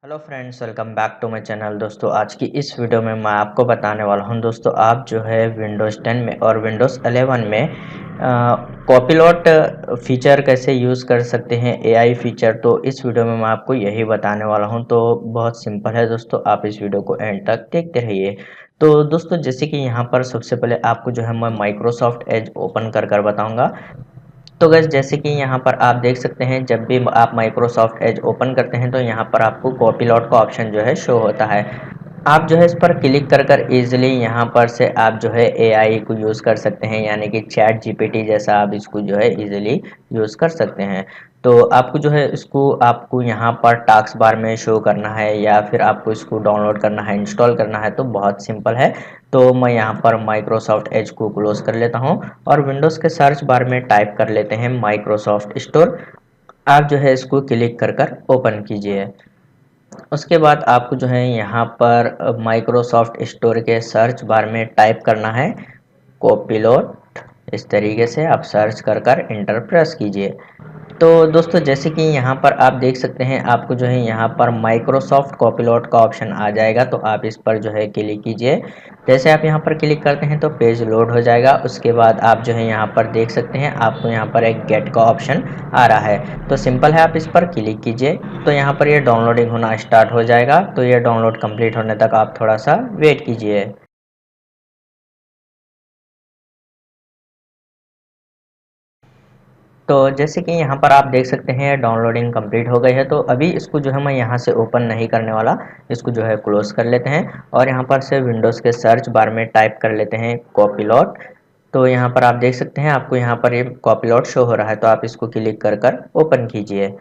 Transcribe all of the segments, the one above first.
Hello friends, welcome back to my channel. दोस्तों, आज की इस वीडियो में मैं आपको बताने वाला हूं दोस्तों, आप जो है विंडोज़ 10 में और विंडोज़ 11 में कॉपीलॉट फीचर कैसे यूज़ कर सकते हैं, एआई फीचर। तो इस वीडियो में मैं आपको यही बताने वाला हूं। तो बहुत सिंपल है दोस्तों, आप इस वीडियो को एंड तक देखते रहिए। तो दोस्तों, जैसे कि यहाँ पर सबसे पहले आपको जो है मैं माइक्रोसॉफ्ट एज ओपन कर बताऊँगा। तो गाइस, जैसे कि यहाँ पर आप देख सकते हैं, जब भी आप माइक्रोसॉफ्ट एज ओपन करते हैं तो यहाँ पर आपको कॉपीलॉट का ऑप्शन जो है शो होता है। आप जो है इस पर क्लिक कर इजीली यहाँ पर से आप जो है एआई को यूज़ कर सकते हैं, यानी कि चैट जीपीटी जैसा आप इसको जो है इजीली यूज़ कर सकते हैं। तो आपको जो है इसको आपको यहाँ पर टास्क बार में शो करना है या फिर आपको इसको डाउनलोड करना है, इंस्टॉल करना है, तो बहुत सिंपल है। तो मैं यहाँ पर माइक्रोसॉफ्ट एज को क्लोज कर लेता हूँ और विंडोज़ के सर्च बार में टाइप कर लेते हैं माइक्रोसॉफ्ट स्टोर। आप जो है इसको क्लिक कर ओपन कीजिए। उसके बाद आपको जो है यहाँ पर माइक्रोसॉफ्ट स्टोर के सर्च बार में टाइप करना है कॉपीलॉट। इस तरीके से आप सर्च कर इंटर प्रेस कीजिए। तो दोस्तों, जैसे कि यहाँ पर आप देख सकते हैं, आपको जो है यहाँ पर माइक्रोसॉफ्ट कॉपीलॉट का ऑप्शन आ जाएगा। तो आप इस पर जो है क्लिक कीजिए। जैसे आप यहाँ पर क्लिक करते हैं तो पेज लोड हो जाएगा। उसके बाद आप जो है यहाँ पर देख सकते हैं, आपको यहाँ पर एक गेट का ऑप्शन आ रहा है। तो सिंपल है, आप इस पर क्लिक कीजिए। तो यहाँ पर ये डाउनलोडिंग होना स्टार्ट हो जाएगा। तो ये डाउनलोड कंप्लीट होने तक आप थोड़ा सा वेट कीजिए। तो जैसे कि यहाँ पर आप देख सकते हैं, डाउनलोडिंग कंप्लीट हो गई है। तो अभी इसको जो है मैं यहाँ से ओपन नहीं करने वाला, इसको जो है क्लोज कर लेते हैं और यहाँ पर से विंडोज़ के सर्च बार में टाइप कर लेते हैं कॉपीलॉट। तो यहाँ पर आप देख सकते हैं, आपको यहाँ पर ये कॉपीलॉट शो हो रहा है। तो आप इसको क्लिक कर ओपन कीजिए।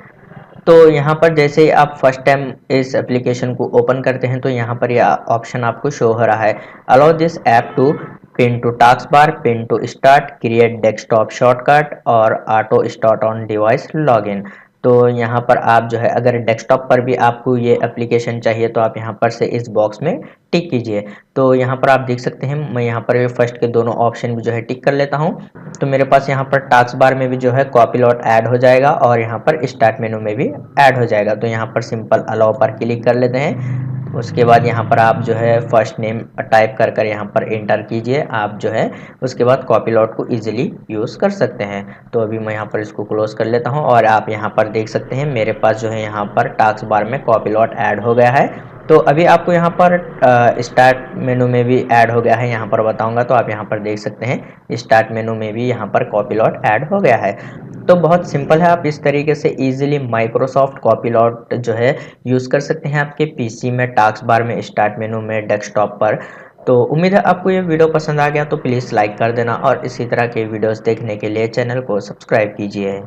तो यहाँ पर जैसे ही आप फर्स्ट टाइम इस एप्लीकेशन को ओपन करते हैं तो यहाँ पर यह ऑप्शन आपको शो हो रहा है, allow this app to pin to task bar, pin to start, create desktop shortcut और auto start on device login. तो यहाँ पर आप जो है अगर डेस्कटॉप पर भी आपको ये एप्लीकेशन चाहिए तो आप यहाँ पर से इस बॉक्स में टिक कीजिए। तो यहाँ पर आप देख सकते हैं, मैं यहाँ पर ये फर्स्ट के दोनों ऑप्शन भी जो है टिक कर लेता हूँ। तो मेरे पास यहाँ पर टास्क बार में भी जो है कॉपीलॉट ऐड हो जाएगा और यहाँ पर स्टार्ट मेनू में भी ऐड हो जाएगा। तो यहाँ पर सिंपल अलाउ पर क्लिक कर लेते हैं। उसके बाद यहाँ पर आप जो है फर्स्ट नेम टाइप कर यहाँ पर एंटर कीजिए। आप जो है उसके बाद कॉपीलॉट को इजीली यूज़ कर सकते हैं। तो अभी मैं यहाँ पर इसको क्लोज कर लेता हूँ और आप यहाँ पर देख सकते हैं, मेरे पास जो है यहाँ पर टास्क बार में कॉपीलॉट ऐड हो गया है। तो अभी आपको यहाँ पर स्टार्ट मेनू में भी ऐड हो गया है, यहाँ पर बताऊंगा। तो आप यहाँ पर देख सकते हैं, स्टार्ट मेनू में भी यहाँ पर कॉपीलॉट ऐड हो गया है। तो बहुत सिंपल है, आप इस तरीके से इजीली माइक्रोसॉफ्ट कॉपीलॉट जो है यूज़ कर सकते हैं आपके पीसी में, टास्क बार में, स्टार्ट मेनू में, डेस्कटॉप पर। तो उम्मीद है आपको ये वीडियो पसंद आ गया। तो प्लीज़ लाइक कर देना और इसी तरह के वीडियोस देखने के लिए चैनल को सब्सक्राइब कीजिए।